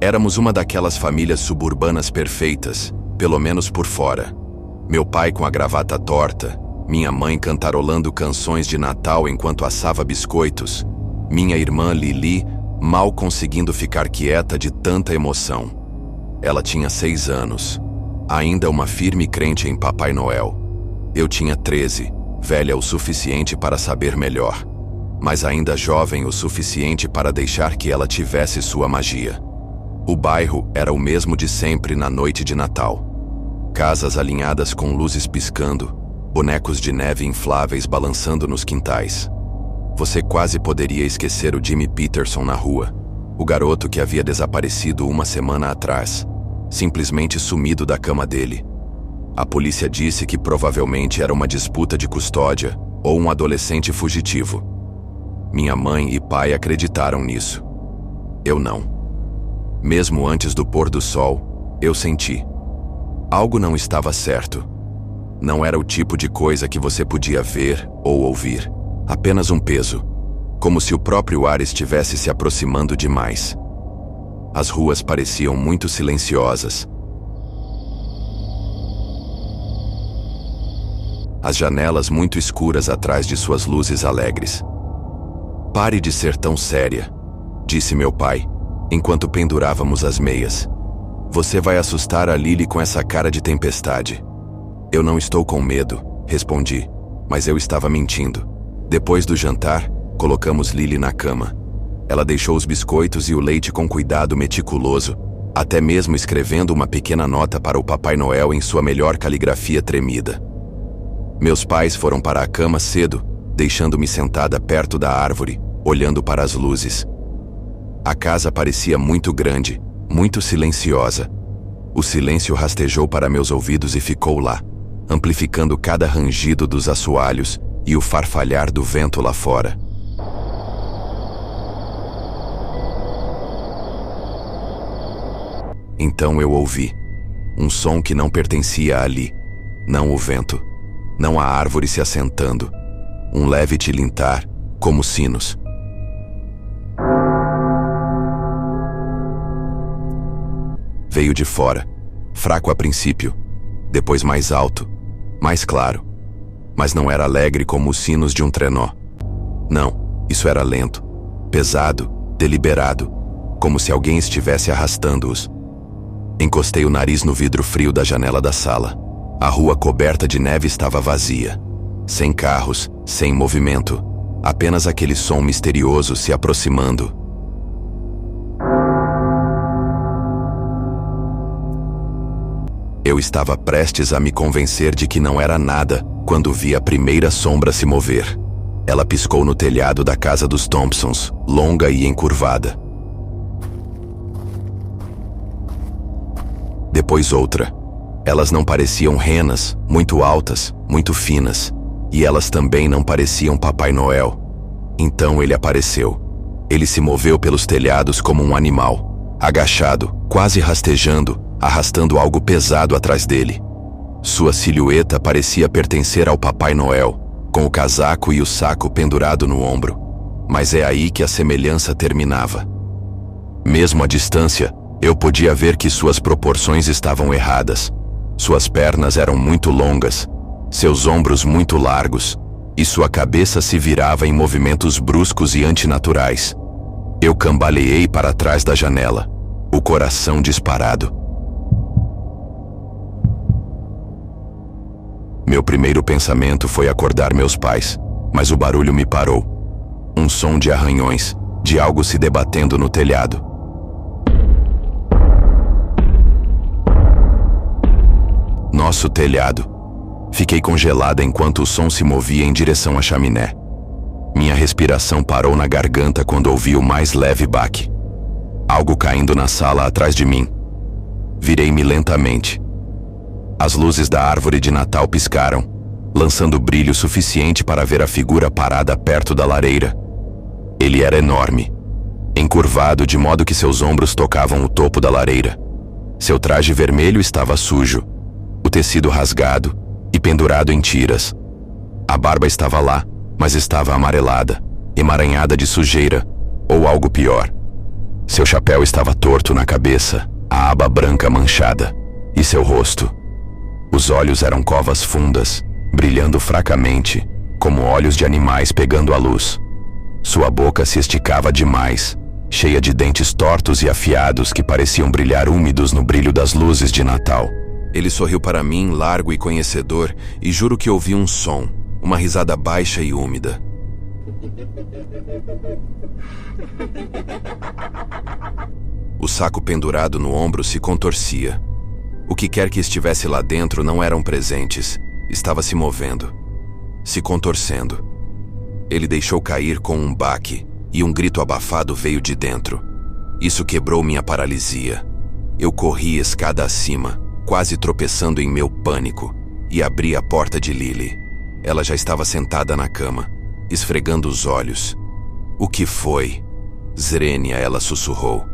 Éramos uma daquelas famílias suburbanas perfeitas, pelo menos por fora. Meu pai com a gravata torta, minha mãe cantarolando canções de Natal enquanto assava biscoitos, minha irmã Lili mal conseguindo ficar quieta de tanta emoção. Ela tinha 6 anos, ainda uma firme crente em Papai Noel. Eu tinha 13, velha o suficiente para saber melhor, mas ainda jovem o suficiente para deixar que ela tivesse sua magia. O bairro era o mesmo de sempre na noite de Natal. Casas alinhadas com luzes piscando, bonecos de neve infláveis balançando nos quintais. Você quase poderia esquecer o Jimmy Peterson na rua, o garoto que havia desaparecido uma semana atrás, simplesmente sumido da cama dele. A polícia disse que provavelmente era uma disputa de custódia ou um adolescente fugitivo. Minha mãe e pai acreditaram nisso. Eu não. Mesmo antes do pôr do sol, eu senti. Algo não estava certo. Não era o tipo de coisa que você podia ver ou ouvir. Apenas um peso. Como se o próprio ar estivesse se aproximando demais. As ruas pareciam muito silenciosas. As janelas muito escuras atrás de suas luzes alegres. "Pare de ser tão séria", disse meu pai, enquanto pendurávamos as meias. "Você vai assustar a Lily com essa cara de tempestade." "Eu não estou com medo", respondi, mas eu estava mentindo. Depois do jantar, colocamos Lily na cama. Ela deixou os biscoitos e o leite com cuidado meticuloso, até mesmo escrevendo uma pequena nota para o Papai Noel em sua melhor caligrafia tremida. Meus pais foram para a cama cedo, deixando-me sentada perto da árvore, olhando para as luzes. A casa parecia muito grande, muito silenciosa. O silêncio rastejou para meus ouvidos e ficou lá, amplificando cada rangido dos assoalhos e o farfalhar do vento lá fora. Então eu ouvi um som que não pertencia ali, não o vento, não a árvore se assentando, um leve tilintar, como sinos. Veio de fora, fraco a princípio, depois mais alto, mais claro, mas não era alegre como os sinos de um trenó. Não, isso era lento, pesado, deliberado, como se alguém estivesse arrastando-os. Encostei o nariz no vidro frio da janela da sala. A rua coberta de neve estava vazia. Sem carros, sem movimento. Apenas aquele som misterioso se aproximando. Eu estava prestes a me convencer de que não era nada quando vi a primeira sombra se mover. Ela piscou no telhado da casa dos Thompsons, longa e encurvada. Depois outra. Elas não pareciam renas, muito altas, muito finas. E elas também não pareciam Papai Noel. Então ele apareceu. Ele se moveu pelos telhados como um animal, agachado, quase rastejando, arrastando algo pesado atrás dele. Sua silhueta parecia pertencer ao Papai Noel, com o casaco e o saco pendurado no ombro. Mas é aí que a semelhança terminava. Mesmo à distância, eu podia ver que suas proporções estavam erradas. Suas pernas eram muito longas, seus ombros muito largos, e sua cabeça se virava em movimentos bruscos e antinaturais. Eu cambaleei para trás da janela, o coração disparado. Meu primeiro pensamento foi acordar meus pais, mas o barulho me parou. Um som de arranhões, de algo se debatendo no telhado. Nosso telhado. Fiquei congelada enquanto o som se movia em direção à chaminé. Minha respiração parou na garganta quando ouvi o mais leve baque. Algo caindo na sala atrás de mim. Virei-me lentamente. As luzes da árvore de Natal piscaram, lançando brilho suficiente para ver a figura parada perto da lareira. Ele era enorme, encurvado de modo que seus ombros tocavam o topo da lareira. Seu traje vermelho estava sujo, o tecido rasgado e pendurado em tiras. A barba estava lá, mas estava amarelada, emaranhada de sujeira, ou algo pior. Seu chapéu estava torto na cabeça, a aba branca manchada, e seu rosto. Os olhos eram covas fundas, brilhando fracamente, como olhos de animais pegando a luz. Sua boca se esticava demais, cheia de dentes tortos e afiados que pareciam brilhar úmidos no brilho das luzes de Natal. Ele sorriu para mim, largo e conhecedor, e juro que ouvi um som, uma risada baixa e úmida. O saco pendurado no ombro se contorcia. O que quer que estivesse lá dentro não eram presentes, estava se movendo, se contorcendo. Ele deixou cair com um baque, e um grito abafado veio de dentro. Isso quebrou minha paralisia. Eu corri escada acima, quase tropeçando em meu pânico, e abri a porta de Lily. Ela já estava sentada na cama, esfregando os olhos. "O que foi?" "Zrenia", ela sussurrou.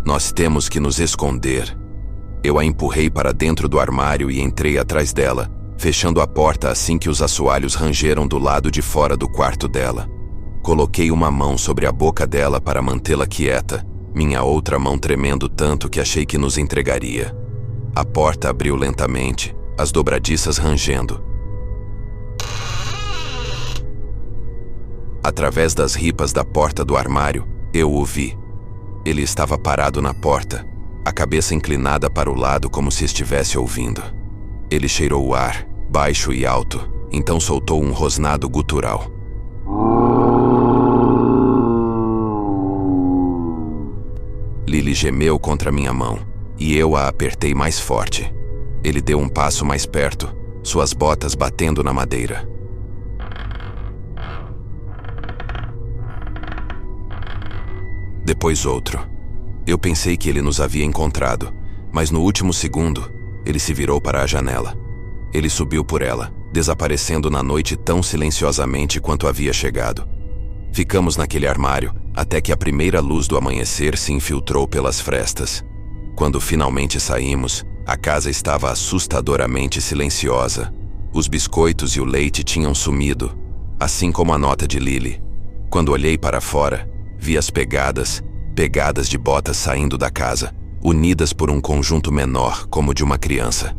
"Nós temos que nos esconder." Eu a empurrei para dentro do armário e entrei atrás dela, fechando a porta assim que os assoalhos rangeram do lado de fora do quarto dela. Coloquei uma mão sobre a boca dela para mantê-la quieta, minha outra mão tremendo tanto que achei que nos entregaria. A porta abriu lentamente, as dobradiças rangendo. Através das ripas da porta do armário, eu o vi. Ele estava parado na porta, a cabeça inclinada para o lado como se estivesse ouvindo. Ele cheirou o ar, baixo e alto, então soltou um rosnado gutural. Lily gemeu contra minha mão, e eu a apertei mais forte. Ele deu um passo mais perto, suas botas batendo na madeira. Depois outro. Eu pensei que ele nos havia encontrado, mas no último segundo, ele se virou para a janela. Ele subiu por ela, desaparecendo na noite tão silenciosamente quanto havia chegado. Ficamos naquele armário, até que a primeira luz do amanhecer se infiltrou pelas frestas. Quando finalmente saímos, a casa estava assustadoramente silenciosa. Os biscoitos e o leite tinham sumido, assim como a nota de Lily. Quando olhei para fora, vi as pegadas de botas saindo da casa, unidas por um conjunto menor como de uma criança.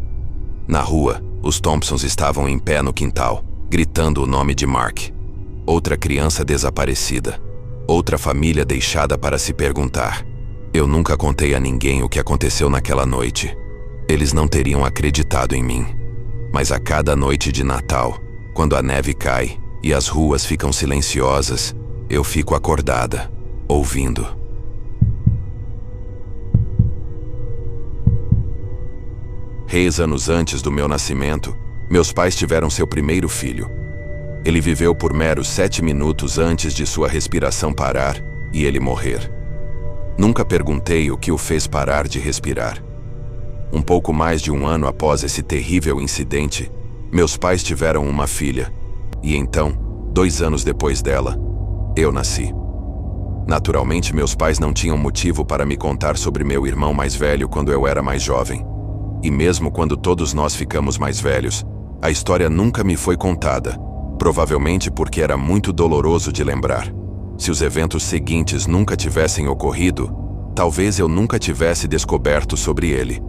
Na rua, os Thompsons estavam em pé no quintal, gritando o nome de Mark. Outra criança desaparecida. Outra família deixada para se perguntar. Eu nunca contei a ninguém o que aconteceu naquela noite. Eles não teriam acreditado em mim. Mas a cada noite de Natal, quando a neve cai e as ruas ficam silenciosas, eu fico acordada, ouvindo. 3 anos antes do meu nascimento, meus pais tiveram seu primeiro filho. Ele viveu por meros 7 minutos antes de sua respiração parar e ele morrer. Nunca perguntei o que o fez parar de respirar. Um pouco mais de 1 ano após esse terrível incidente, meus pais tiveram uma filha. E então, 2 anos depois dela, eu nasci. Naturalmente, meus pais não tinham motivo para me contar sobre meu irmão mais velho quando eu era mais jovem. E mesmo quando todos nós ficamos mais velhos, a história nunca me foi contada, provavelmente porque era muito doloroso de lembrar. Se os eventos seguintes nunca tivessem ocorrido, talvez eu nunca tivesse descoberto sobre ele.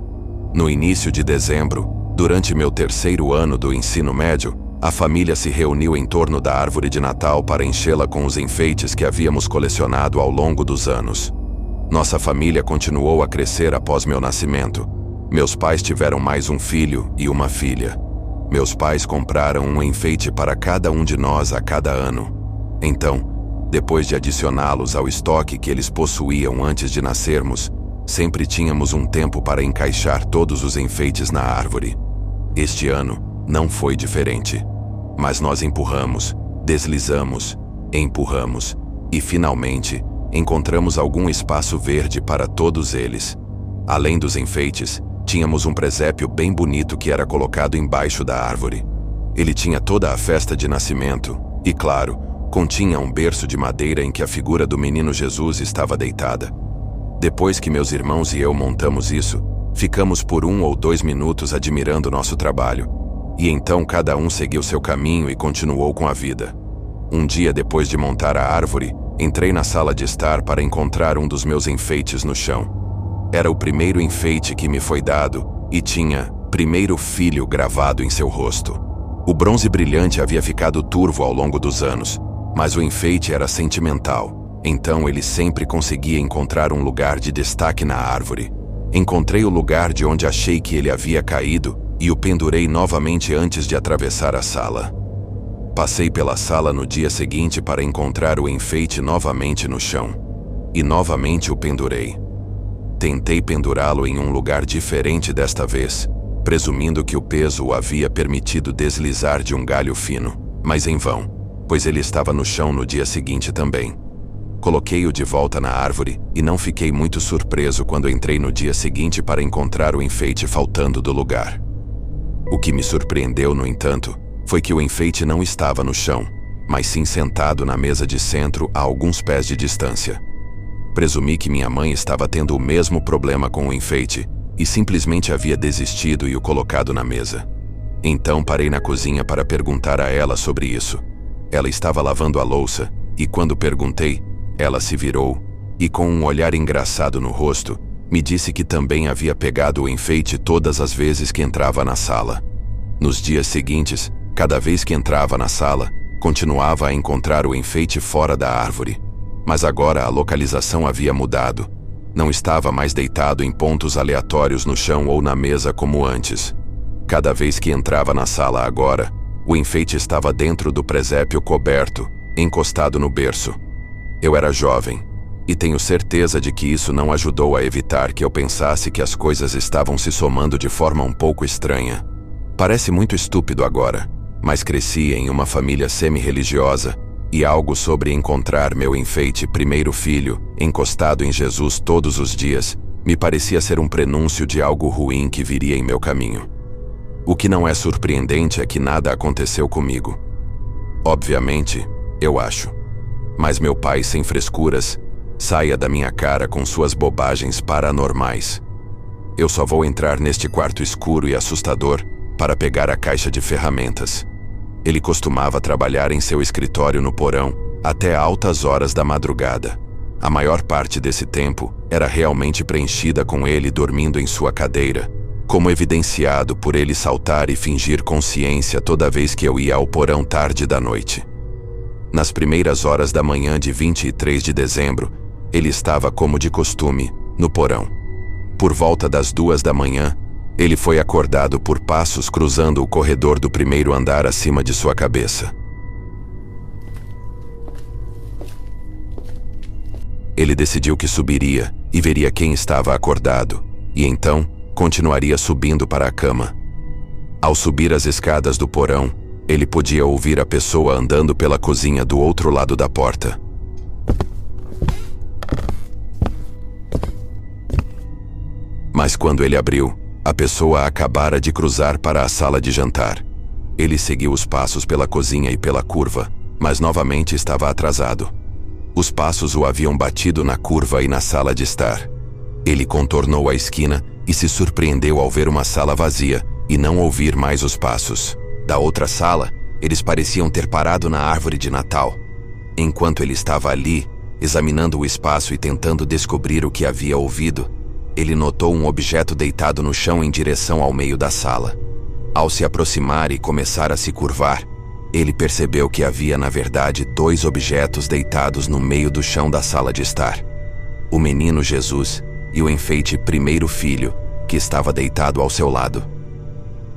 No início de dezembro, durante meu 3º ano do ensino médio, a família se reuniu em torno da árvore de Natal para enchê-la com os enfeites que havíamos colecionado ao longo dos anos. Nossa família continuou a crescer após meu nascimento. Meus pais tiveram mais um filho e uma filha. Meus pais compraram um enfeite para cada um de nós a cada ano. Então, depois de adicioná-los ao estoque que eles possuíam antes de nascermos, sempre tínhamos um tempo para encaixar todos os enfeites na árvore. Este ano não foi diferente. Mas nós empurramos, deslizamos, empurramos e, finalmente, encontramos algum espaço verde para todos eles. Além dos enfeites, tínhamos um presépio bem bonito que era colocado embaixo da árvore. Ele tinha toda a festa de nascimento e, claro, continha um berço de madeira em que a figura do menino Jesus estava deitada. Depois que meus irmãos e eu montamos isso, ficamos por 1 ou 2 minutos admirando nosso trabalho. E então cada um seguiu seu caminho e continuou com a vida. Um dia depois de montar a árvore, Entrei na sala de estar para encontrar um dos meus enfeites no chão. Era o primeiro enfeite que me foi dado e tinha "Primeiro Filho" gravado em seu rosto. O bronze brilhante havia ficado turvo ao longo dos anos, mas o enfeite era sentimental, então ele sempre conseguia encontrar um lugar de destaque na árvore. Encontrei o lugar de onde achei que ele havia caído e o pendurei novamente antes de atravessar a sala. Passei pela sala no dia seguinte para encontrar o enfeite novamente no chão. E novamente o pendurei. Tentei pendurá-lo em um lugar diferente desta vez, presumindo que o peso o havia permitido deslizar de um galho fino, mas em vão, pois ele estava no chão no dia seguinte também. Coloquei-o de volta na árvore e não fiquei muito surpreso quando entrei no dia seguinte para encontrar o enfeite faltando do lugar. O que me surpreendeu, no entanto, foi que o enfeite não estava no chão, mas sim sentado na mesa de centro a alguns pés de distância. Presumi que minha mãe estava tendo o mesmo problema com o enfeite e simplesmente havia desistido e o colocado na mesa. Então parei na cozinha para perguntar a ela sobre isso. Ela estava lavando a louça e, quando perguntei, ela se virou e, com um olhar engraçado no rosto, me disse que também havia pegado o enfeite todas as vezes que entrava na sala. Nos dias seguintes, cada vez que entrava na sala, continuava a encontrar o enfeite fora da árvore. Mas agora a localização havia mudado. Não estava mais deitado em pontos aleatórios no chão ou na mesa como antes. Cada vez que entrava na sala agora, o enfeite estava dentro do presépio coberto, encostado no berço. Eu era jovem, e tenho certeza de que isso não ajudou a evitar que eu pensasse que as coisas estavam se somando de forma um pouco estranha. Parece muito estúpido agora, mas cresci em uma família semi-religiosa e algo sobre encontrar meu enfeite primeiro filho encostado em Jesus todos os dias me parecia ser um prenúncio de algo ruim que viria em meu caminho. O que não é surpreendente é que nada aconteceu comigo. Obviamente, eu acho. Mas meu pai, sem frescuras, saia da minha cara com suas bobagens paranormais. Eu só vou entrar neste quarto escuro e assustador para pegar a caixa de ferramentas. Ele costumava trabalhar em seu escritório no porão até altas horas da madrugada. A maior parte desse tempo era realmente preenchida com ele dormindo em sua cadeira, como evidenciado por ele saltar e fingir consciência toda vez que eu ia ao porão tarde da noite. Nas primeiras horas da manhã de 23 de dezembro, ele estava como de costume, no porão. Por volta das 2 da manhã, ele foi acordado por passos cruzando o corredor do primeiro andar acima de sua cabeça. Ele decidiu que subiria e veria quem estava acordado, e então continuaria subindo para a cama. Ao subir as escadas do porão, ele podia ouvir a pessoa andando pela cozinha do outro lado da porta. Mas quando ele abriu, a pessoa acabara de cruzar para a sala de jantar. Ele seguiu os passos pela cozinha e pela curva, mas novamente estava atrasado. Os passos o haviam batido na curva e na sala de estar. Ele contornou a esquina e se surpreendeu ao ver uma sala vazia e não ouvir mais os passos. Da outra sala, eles pareciam ter parado na árvore de Natal. Enquanto ele estava ali, examinando o espaço e tentando descobrir o que havia ouvido, ele notou um objeto deitado no chão em direção ao meio da sala. Ao se aproximar e começar a se curvar, ele percebeu que havia, na verdade, 2 objetos deitados no meio do chão da sala de estar. O menino Jesus e o enfeite primeiro filho, que estava deitado ao seu lado.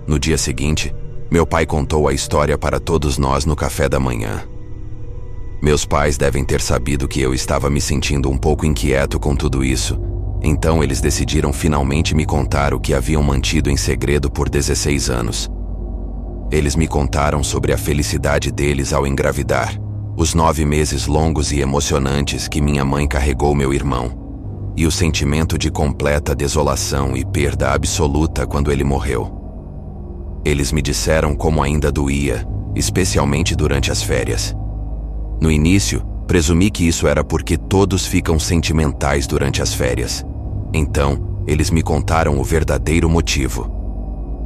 No dia seguinte, meu pai contou a história para todos nós no café da manhã. Meus pais devem ter sabido que eu estava me sentindo um pouco inquieto com tudo isso, então eles decidiram finalmente me contar o que haviam mantido em segredo por 16 anos. Eles me contaram sobre a felicidade deles ao engravidar, os 9 meses longos e emocionantes que minha mãe carregou meu irmão, e o sentimento de completa desolação e perda absoluta quando ele morreu. Eles me disseram como ainda doía, especialmente durante as férias. No início, presumi que isso era porque todos ficam sentimentais durante as férias. Então, eles me contaram o verdadeiro motivo.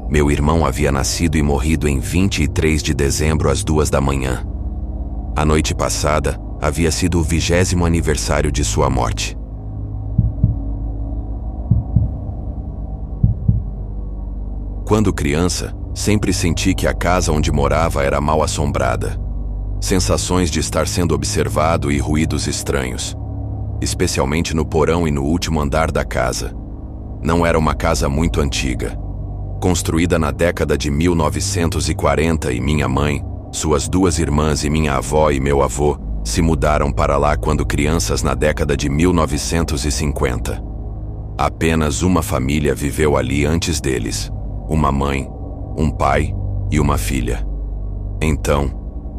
Meu irmão havia nascido e morrido em 23 de dezembro às 2 da manhã. A noite passada, Havia sido o 20º aniversário de sua morte. Quando criança, sempre senti que a casa onde morava era mal assombrada. Sensações de estar sendo observado e ruídos estranhos, especialmente no porão e no último andar da casa. Não era uma casa muito antiga. Construída na década de 1940 e minha mãe, suas 2 irmãs e minha avó e meu avô se mudaram para lá quando crianças na década de 1950. Apenas uma família viveu ali antes deles: uma mãe, um pai e uma filha. Então,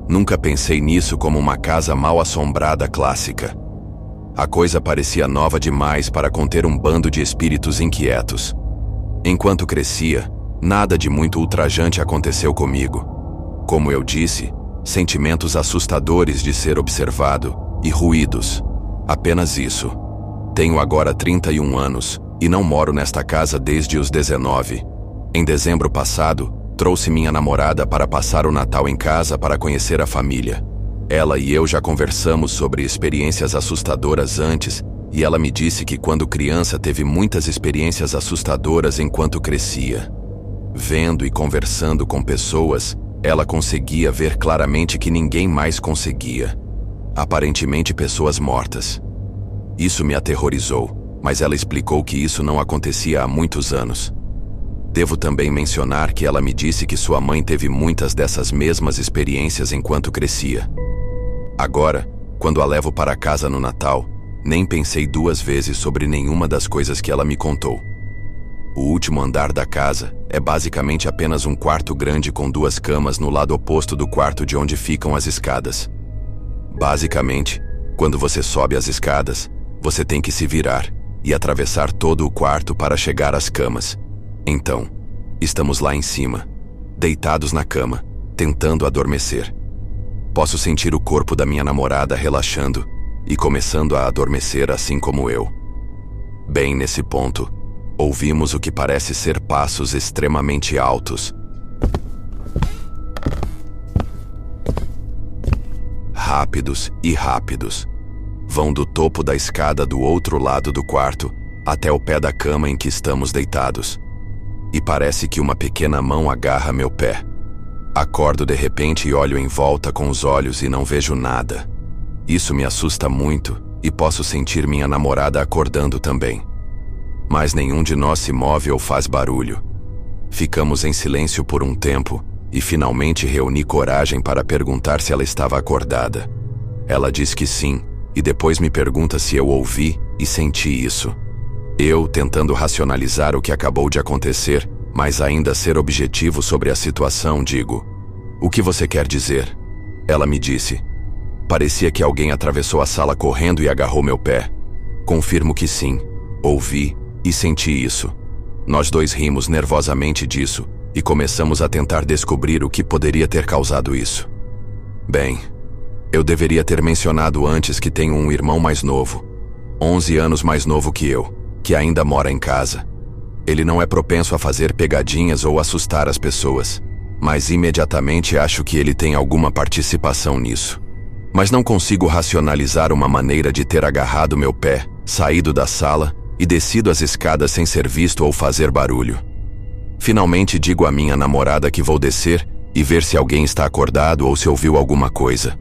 nunca pensei nisso como uma casa mal assombrada clássica. A coisa parecia nova demais para conter um bando de espíritos inquietos. Enquanto crescia, nada de muito ultrajante aconteceu comigo. Como eu disse, sentimentos assustadores de ser observado e ruídos. Apenas isso. Tenho agora 31 anos e não moro nesta casa desde os 19. Em dezembro passado, trouxe minha namorada para passar o Natal em casa para conhecer a família. Ela e eu já conversamos sobre experiências assustadoras antes, e ela me disse que quando criança teve muitas experiências assustadoras enquanto crescia. Vendo e conversando com pessoas, ela conseguia ver claramente que ninguém mais conseguia. Aparentemente pessoas mortas. Isso me aterrorizou, mas ela explicou que isso não acontecia há muitos anos. Devo também mencionar que ela me disse que sua mãe teve muitas dessas mesmas experiências enquanto crescia. Agora, quando a levo para casa no Natal, nem pensei 2 vezes sobre nenhuma das coisas que ela me contou. O último andar da casa é basicamente apenas um quarto grande com 2 camas no lado oposto do quarto de onde ficam as escadas. Basicamente, quando você sobe as escadas, você tem que se virar e atravessar todo o quarto para chegar às camas. Então, estamos lá em cima, deitados na cama, tentando adormecer. Posso sentir o corpo da minha namorada relaxando e começando a adormecer assim como eu. Bem nesse ponto, ouvimos o que parece ser passos extremamente altos. Rápidos e rápidos. Vão do topo da escada do outro lado do quarto até o pé da cama em que estamos deitados. E parece que uma pequena mão agarra meu pé. Acordo de repente e olho em volta com os olhos e não vejo nada. Isso me assusta muito e posso sentir minha namorada acordando também. Mas nenhum de nós se move ou faz barulho. Ficamos em silêncio por um tempo e finalmente reuni coragem para perguntar se ela estava acordada. Ela diz que sim e depois me pergunta se eu ouvi e senti isso. Eu, tentando racionalizar o que acabou de acontecer, mas ainda ser objetivo sobre a situação, digo: "O que você quer dizer?" Ela me disse: "Parecia que alguém atravessou a sala correndo e agarrou meu pé." Confirmo que sim, ouvi e senti isso. Nós 2 rimos nervosamente disso e começamos a tentar descobrir o que poderia ter causado isso. Bem, eu deveria ter mencionado antes que tenho um irmão mais novo, 11 anos mais novo que eu, que ainda mora em casa. Ele não é propenso a fazer pegadinhas ou assustar as pessoas, mas imediatamente acho que ele tem alguma participação nisso. Mas não consigo racionalizar uma maneira de ter agarrado meu pé, saído da sala e descido as escadas sem ser visto ou fazer barulho. Finalmente digo à minha namorada que vou descer e ver se alguém está acordado ou se ouviu alguma coisa.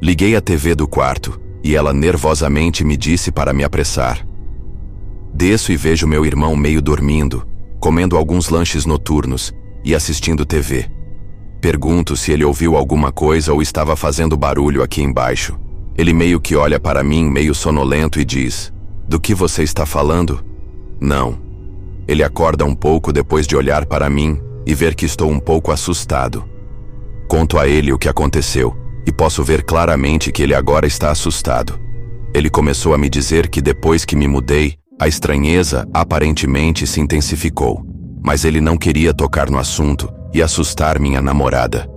Liguei a TV do quarto e ela nervosamente me disse para me apressar. Desço e vejo meu irmão meio dormindo, comendo alguns lanches noturnos e assistindo TV. Pergunto se ele ouviu alguma coisa ou estava fazendo barulho aqui embaixo. Ele meio que olha para mim meio sonolento e diz: "Do que você está falando?" "Não." Ele acorda um pouco depois de olhar para mim e ver que estou um pouco assustado. Conto a ele o que aconteceu e posso ver claramente que ele agora está assustado. Ele começou a me dizer que depois que me mudei, a estranheza aparentemente se intensificou, mas ele não queria tocar no assunto e assustar minha namorada.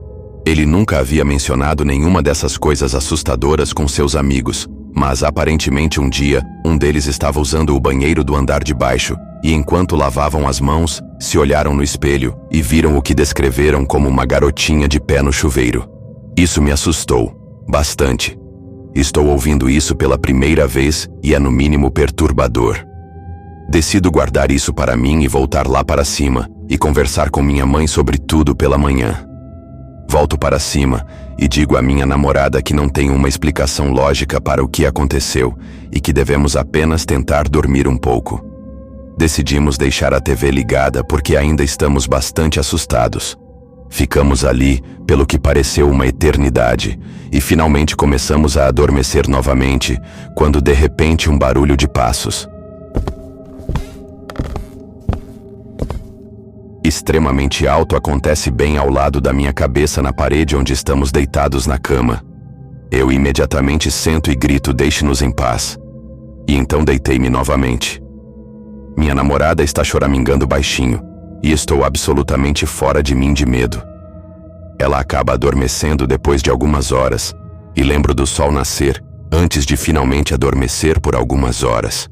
Ele nunca havia mencionado nenhuma dessas coisas assustadoras com seus amigos, mas aparentemente um dia, um deles estava usando o banheiro do andar de baixo, e enquanto lavavam as mãos, se olharam no espelho e viram o que descreveram como uma garotinha de pé no chuveiro. Isso me assustou bastante. Estou ouvindo isso pela primeira vez e é no mínimo perturbador. Decido guardar isso para mim e voltar lá para cima e conversar com minha mãe sobre tudo pela manhã. Volto para cima e digo à minha namorada que não tenho uma explicação lógica para o que aconteceu e que devemos apenas tentar dormir um pouco. Decidimos deixar a TV ligada porque ainda estamos bastante assustados. Ficamos ali pelo que pareceu uma eternidade e finalmente começamos a adormecer novamente quando de repente um barulho de passos extremamente alto acontece bem ao lado da minha cabeça na parede onde estamos deitados na cama. Eu imediatamente sento e grito: "Deixe-nos em paz." E então deitei-me novamente. Minha namorada está choramingando baixinho e estou absolutamente fora de mim de medo. Ela acaba adormecendo depois de algumas horas e lembro do sol nascer antes de finalmente adormecer por algumas horas.